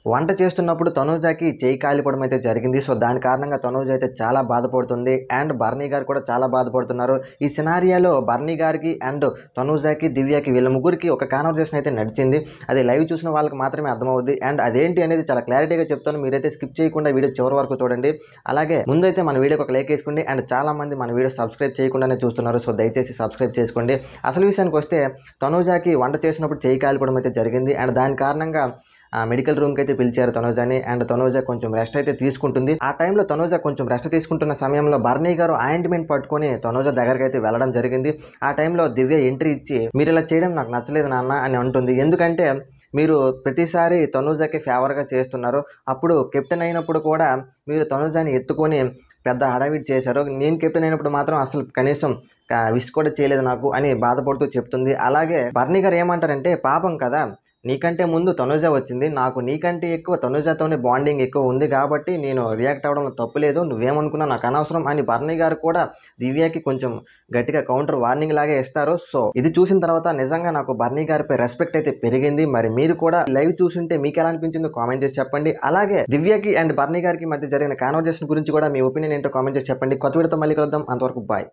వంట చేస్తున్నప్పుడు తనూజకి చెయ్యి కాలిపోవడం అయితే జరిగింది. సో, దాని కారణంగా తనూజ అయితే చాలా బాధపడుతుంది. అండ్ బర్నీ గారు కూడా చాలా బాధపడుతున్నారు. ఈ సినారియాలో బర్నీ గారికి అండ్ తనూజకి, దివ్యకి వీళ్ళ ముగ్గురికి ఒక కాన్వర్జేషన్ అయితే నడిచింది. అది లైవ్ చూసిన వాళ్ళకి మాత్రమే అర్థమవుద్ది. అండ్ అదేంటి అనేది చాలా క్లారిటీగా చెప్తాను. మీరైతే స్కిప్ చేయకుండా వీడియో చివరి వరకు చూడండి. అలాగే ముందైతే మన వీడియోకి ఒక లైక్ వేసుకోండి. అండ్ చాలా మంది మన వీడియో సబ్స్క్రైబ్ చేయకుండానే చూస్తున్నారు. సో, దయచేసి సబ్స్క్రైబ్ చేసుకోండి. అసలు విషయానికి వస్తే తనూజకి వంట చేసినప్పుడు చెయ్యి కాలిపోవడం అయితే జరిగింది. అండ్ దాని కారణంగా మెడికల్ రూమ్కి అయితే పిలిచారు తనూజని. అండ్ తనూజ కొంచెం రెస్ట్ అయితే తీసుకుంటుంది. ఆ టైంలో తనూజ కొంచెం రెస్ట్ తీసుకుంటున్న సమయంలో బర్నీ గారు ఆయింట్మెంట్ పట్టుకొని తనూజ దగ్గరికి అయితే వెళ్ళడం జరిగింది. ఆ టైంలో దివ్య ఎంట్రీ ఇచ్చి, మీరు ఇలా చేయడం నాకు నచ్చలేదు నాన్న అని అంటుంది. ఎందుకంటే మీరు ప్రతిసారి తనూజకి ఫేవర్గా చేస్తున్నారు. అప్పుడు కెప్టెన్ అయినప్పుడు కూడా మీరు తనూజని ఎత్తుకొని పెద్ద హడావిడి చేశారు. నేను కెప్టెన్ అయినప్పుడు మాత్రం అసలు కనీసం విష్ కూడా చేయలేదు నాకు అని బాధపడుతూ చెప్తుంది. అలాగే బర్నీ గారు ఏమంటారంటే, పాపం కదా, నీకంటే ముందు తనూజ వచ్చింది. నాకు నీకంటే ఎక్కువ తనూజతోనే బాండింగ్ ఎక్కువ ఉంది కాబట్టి నేను రియాక్ట్ అవ్వడంలో తప్పులేదు. నువ్వేమనుకున్నా నాకు అనవసరం అని బర్నీ గారు కూడా దివ్యకి కొంచెం గట్టిగా కౌంటర్ వార్నింగ్ లాగే ఇస్తారు. సో, ఇది చూసిన తర్వాత నిజంగా నాకు బర్నీ గారిపై రెస్పెక్ట్ అయితే పెరిగింది. మరి మీరు కూడా లైవ్ చూసుంటే మీకు ఎలా అనిపించిందో కామెంట్ చేసి చెప్పండి. అలాగే దివ్యకి అండ్ బర్నీ గారికి మధ్య జరిగిన కాన్వర్జేషన్ గురించి కూడా మీ ఒపీనియన్ ఏంటో కామెంట్ చేసి చెప్పండి. కొత్త వీడియోతో మళ్ళీ కలుద్దాం. అంతవరకు బాయ్.